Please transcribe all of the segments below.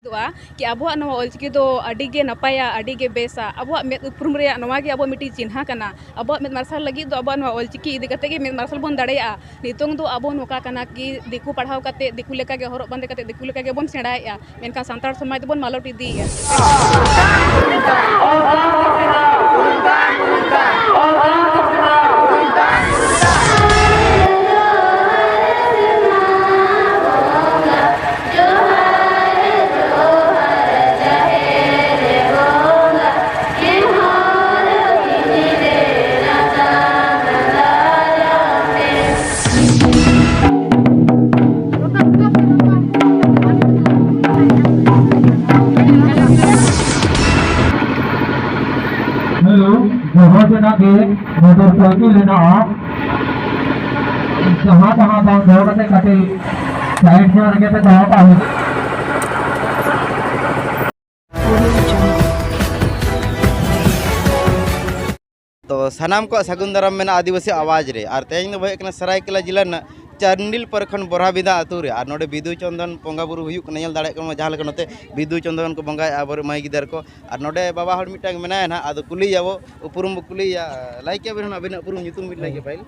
कि अब ऑलचिकी अड़े नपाया अड़े बेसा अब मेद उपरूम अब मिट्टी चिन्हा कना अब मेद मार्शल लगी अब ऑलचिकी इदी मेद मार्शल बन दाड़ा नितों दो अब नोका कि दिकू पढ़ाव दिकू लेका हरब बांधे दिकू लेका बन सेड़ाएगा मेनखान सानताड़ समाज बन मालट इदी मोटरसाइकिल लेना जहाँ तहाँ दौड़ कटे साइड से आगे पे जहाँ पाए तो सानाम को सगुन दाराम में आदिवासी आवाज रे और तेज दो सरायकेला जिला चारंडिल प्रखंड बोराबिदा आतुरे और नोडे बिदु चंदन पोंगा बुरु हुयुक नयल दाड़े को जहाँ लेका नोते बिदु चंदन को बंगाय आबर माई गिदर को और नोडे बाबा हड़ मिटांग मेना ना आदो कुली जाबो उपरुम कुली या लाइक या बिन अबिन उपरुम nyutum been like file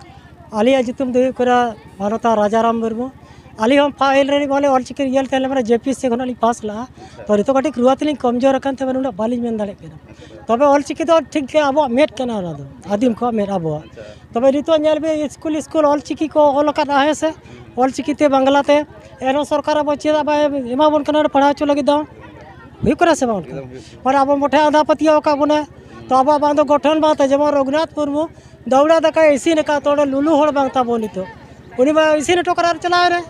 Alia nyutum दो करा भारता राजाराम मुर्मू आली हम फाइल रे बोले ऑलचिकी रियल तेल मेरा जेपी से खनाली पास ला तो रितो कटी रुआतली कमजोर अकन ते बनुना बाली मेन दाड़े केना तबे ऑलचिकी तो ठीक के अब मेट केना ना दो आदिम को मेट अब तबे रितो नेल बे स्कूल ऑलचिकी को ऑल का है से ऑलचिकी ते बांग्ला ते एनो सरकार अब चेदा बा एमा बन कना पढ़ा चो लगी दा हुई करे से बाउन पर अब मोठे आधा पतिया का बने तो अब बांधो गठन बात जेमा रघुनाथ मुर्मू दौड़ा दका इसी ने का तोड़े लुलू होड़ बांगता बोली तो उनी बा इसी ने टोकरा चला रे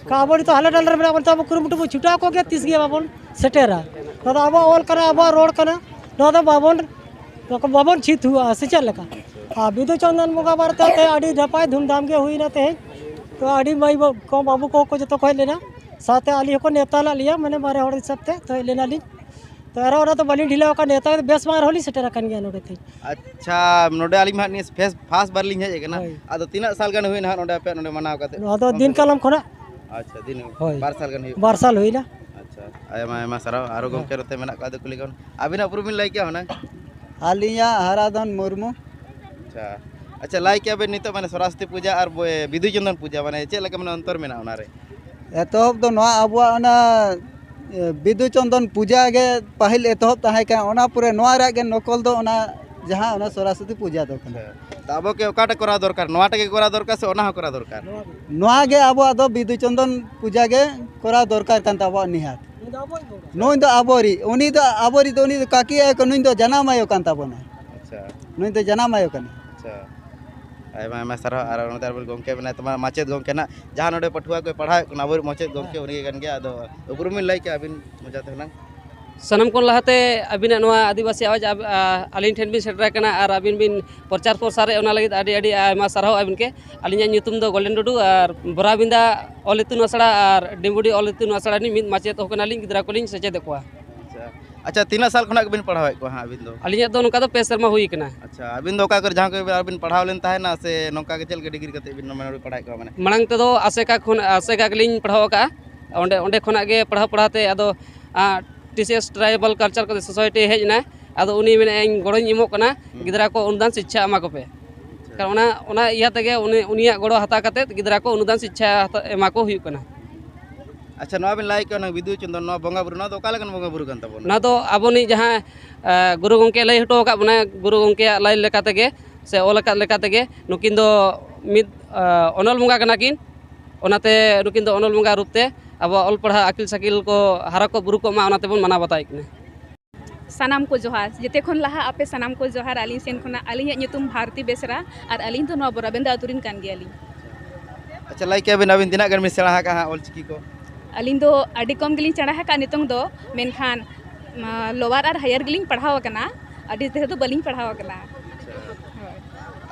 काबड़ी तो हाल डालर में अब कुरुमुटु छुटा को गया तीस गया बाबन सेटेरा तो अब ऑल करना अब रोड करना तो बाबन छित हुआ से चल लगा हाँ बिदु चंदन बंगा बारते अड़ी नपाय धूमधाम के हुई ना तेज तो अड़ी माई को बाबू को जो तो लेना साथ आली को नेता ला लिया मैंने मारे हड़ हिसाब से तो लेना ली तो एरा तो बलिन ढीला का नेता बेस मार होली सेटेरा कन गया नोडे थे अच्छा नोडे आली मा नि फेस फास्ट बार लिन हेज ना आदो तीना साल गन हुई ना नोडे पे नोडे मनाव काते आदो दिन कलम खना अच्छा दिन बार साल हुई ना अच्छा आयमा आयमा सारा आरो गमके रते मेना का कुली कौन अबिना उपरुमिन लाइक क्या होना आलिया हराधन मुर्मू अच्छा अच्छा लाइक क्या बे नितो माने सरस्वती पूजा और बिदु चंदन पूजा माने चे लका माने अंतर मेना ओना रे एतहब दो नवा अबुआ ओना बिदु चंदन पूजा गे पहिल एतहब ताहे का ओना पूरे नवा रे गे नकल दो ओना जहाँ ओना सरस्वती पूजा दो कना अब के ओकाटा करा दरकार नवाटा के करा दरकार से ओना करा दरकार नवा गे अबुआ दो बिदु चंदन पूजा गे करा दरकार कान ताबा निहात नोई दो आबोरी उनी दो काकी है को नोई दो जनाम आयो कान ताबना अच्छा नोई दो जनाम आयो कान अच्छा आयमा आयमा सारा आर नोते आर गमके बना तमा माचेद गमके ना जहाँ नोडे पठुआ को पढ़ाए कोना आबर माचेद गमके उनी गन गया आदो उपरुमिन लाइक अबिन मजा तेना सनम को लहाते अबिन आदिवासी आवाज अलिन ठेन बिन सेटर कना और अबिन बिन प्रचार प्रसार ओना लगित अडी अडी आयमा साराव अबिन के अलिन nyutum दो गोल्डन डुडू और बोराबिंदा ऑल इतुन आसड़ा और डिम्बुडी ऑल इतुन आसड़ा नि मिद माचेत होकना लिन गिदरा को लिन सेचेद कोआ अच्छा तीना साल खना बिन पढ़ावे को हां अबिन दो अलिन दो नका दो पे शर्मा हुई कना अच्छा अबिन दो का कर जहां के अबिन पढ़ाव लेन ताहे ना से नोका के चल के डिग्री कते बिन माने पढ़ाई को माने मणंग ते दो आसेका लिन पढ़ाव का ओंडे ओंडे खना के पढ़ाते आदो टीसीएस ट्राइबल कल्चर को सोसाइटी हेजना आदो उनी मेने गड़ोኝ इमो कना गिदरा को अनुदान शिक्षा एमा को पे कारण ओना इया तगे उनिया गड़ो हता कते गिदरा को अनुदान शिक्षा एमा को हुई कना अच्छा नवा बिन लाइक ना बिदु चंदन नवा बंगा बुरु ना तो काला बंगा बुरु कन तबो ना तो आबोनी जहां गुरु गंके लय हटो का बना गुरु गंके लय लेका तगे से ओलका लेका तगे नुकिन दो मिद अनल बंगा कना किन ओनाते नुकिन दो अनल बंगा रूपते अब ऑल पढ़ा अकिल सकिल को हारा को बुरु को मा ओनाते बन मना बताई कने सानाम को जोहार जेते खन लहा आपे सानाम को जोहार आलिन सेन खना आलिन nyutum भारती बेसरा और आलिन तो नवा बोराबिंदा अतुरिन कान गियाली अच्छा लाइक क्या बिन अबिन तिना गन में सेड़ा का ऑलचिकी को आलिन दो अडी कम गिलिन चढ़ा का नितों दो मेनखान लोअर और हायर गिलिन पढ़ाव कना अडी ते तो बलिन पढ़ाव कना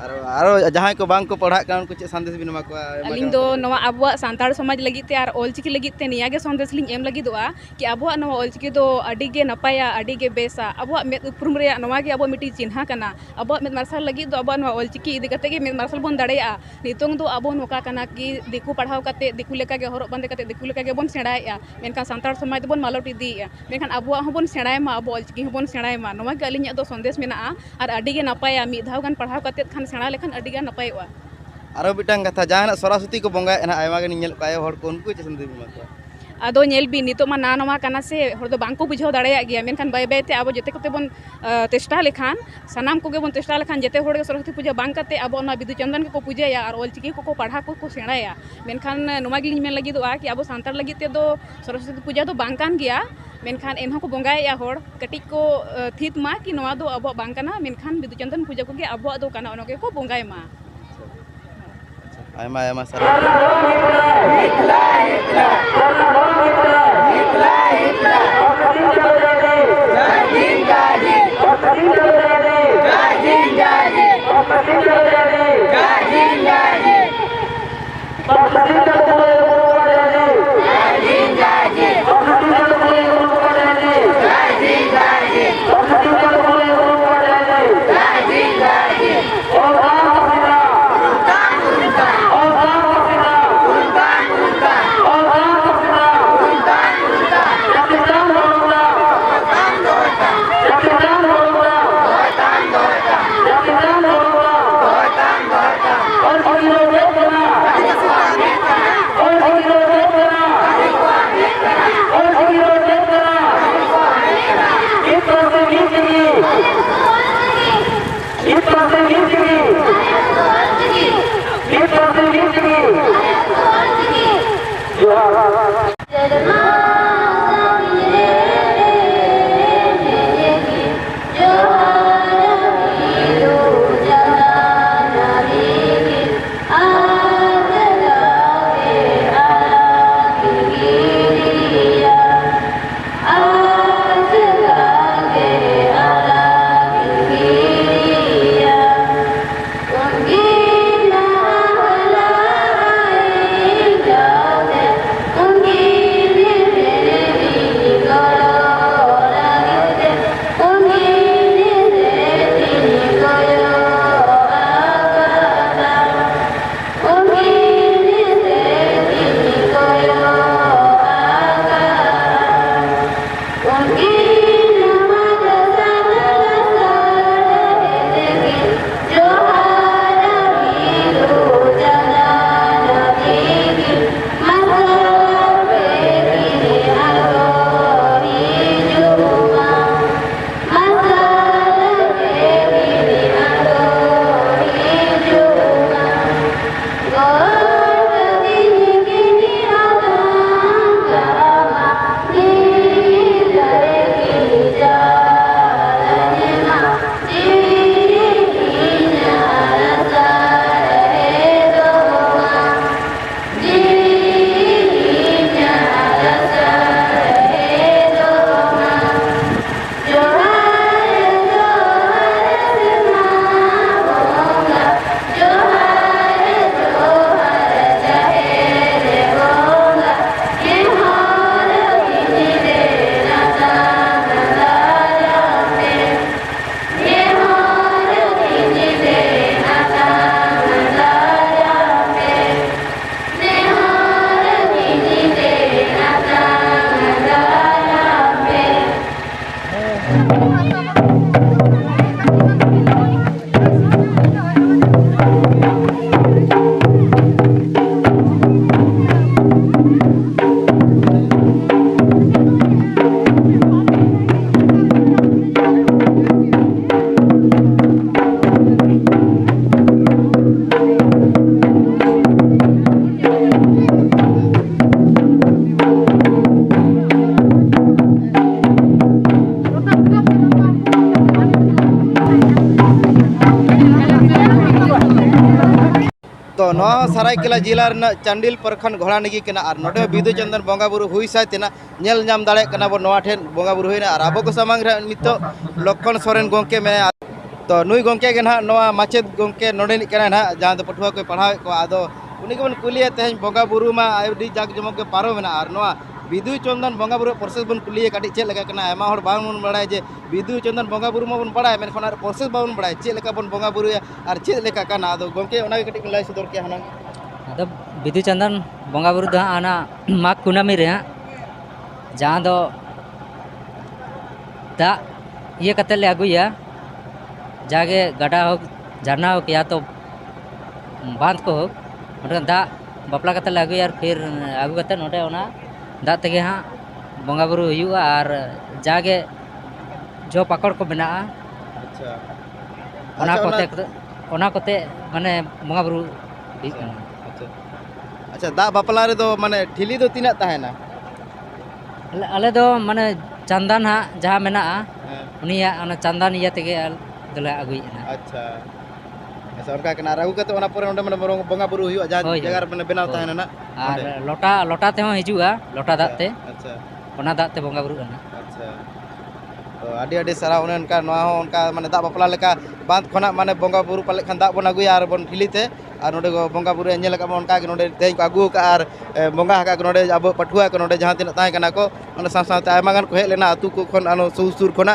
और जहाँ को बांग को पढ़ा कान को संदेश बिन मा को अलिंग दो नवा अबुआ सांताड़ समाज लगित ते आर ऑलचिकी लगित ते निया गे संदेश लिंग एम लगिदोआ कि अबुआ नवा ऑलचिकी दो अडिगे नपाया अडिगे बेसा अबुआ मेद उपरुम रे नवा गे अबुआ मिटी चिन्हा कना अबुआ मेद मार्शल लगित दो अबुआ नवा ऑलचिकी इदि कते गे मेद मार्शल बोन दाड़ेया नितोंग दो अबुआ नोका कना कि दिकु पढ़ाव कते दिकु लेका गे हरक बांदे कते दिकु लेका गे बोन सेणाया मेनखान सांताड़ समाज बोन मालोट इदिया मेनखान अबुआ हबोन सेणाय मा अबुआ ऑलचिकी हबोन सेणाय मा नवा गे अलिंग दो संदेश मेना आर अडिगे नपाया मिद धाव गान पढ़ाव कते खान सेणा लेखान अडिगे नपायवा आरो बिटांग कथा जहां सरस्वती को बंगा एना आयमा गे नियल काय हर को उनको संदेश बिन मा को आदो नेल बी नितो मा ना नवा कना से हर दो बांको बुझाव दाड़ेया गया मेनखान बाय बाय ते अब जते कते बोन चेष्टा लेखान सनाम को गे बोन चेष्टा लेखान जते होड़ गे सरस्वती पूजा बांग कते अब ना बिदु चंदन को पूजाया और ऑलचिकी को पढ़ा को सेणाया मेनखान नवा गिलिन मेन लगी दो कि अब सांतार लगी ते दो सरस्वती पूजा दो बांग कान गया मेनखान एनहो को बंगाया होड़ कटी को थीत मा कि नवा दो अब बांग कना मेनखान बिदु चंदन पूजा को गे अब दो कना ओनके को बंगाय मा आयमा आयमा सर तो नवा सरायकेला जिला चांडिल प्रखंड घोड़ानिगी के और नोटे बिदु चंदन बंगा बुरु हुई साइतना नेल नाम दाड़े कना बो नवा ठेन बंगा बुरु हुईना और आबो को सामांग रे नितो लखन सोरेन गोंके में तो नुई गंके के ना नवा माचेद गंके नोडेनिक कना ना जहां दो पठुआ को पढ़ावे को आदो उनी के बन कुलिया तेज बंगा बुरु मा आयुडी जाग जमक के पारो मेना आर नवा बिदु चंदन बंगा बुरु प्रोसेस बन कुलिया काटी चेक लगा कना एमा हर बांग बन बड़ाय जे बिदु चंदन बंगा बुरु मा बन बड़ाय मेन खनार प्रोसेस बाबन बड़ाय चेक लगा बन बंगा बुरु आर चेक लगा कना आदो गंके ओना के काटी लय सदर के हना अदो बिदु चंदन बंगा बुरु दा आना माग कुनामी रे जहां दो दा ये कते ले अगुया जागे गड़ा हो झरना हो या तो बांध को हो दा बापला कते ले अगुया फिर आगु कते नोडे ओना दा तेगे हाँ बंगा बुरु हुआ और जागे जो पकड़ को बना अच्छा ओना कोते माने बंगा बुरु अच्छा अच्छा दा बापला रे दो माने ठिली दो तिना ताहेना अले दो माने चंदन हाँ जहाँ मेना उनिया ओना चंदन इया तेगे दले अगुई ना अच्छा ऐसा उनका कना रागु कते ओना पुरे ओंडे माने बंगा बुरु हुआ जहां जगह माने बनाव ताहेना ना और लोटा ते हो हिजुआ लोटा दाग ते अच्छा ओना दाग ते बंगा बुरु ना अच्छा तो आडी आडी सारा उन उनका नवा हो उनका माने दा बापला लेका बांध खना माने बंगा बुरु पाले खान दा बन अगुया और बन ठिलीते और नोडे बंगा बुरु एंजल का उनका के नोडे तेज को अगु का और बंगा का नोडे अब पठुआ को नोडे जहां तिना ताहे कना को ओना साथ साथ आयमा गान को हेज लेना अतु को खन सुर सुर खना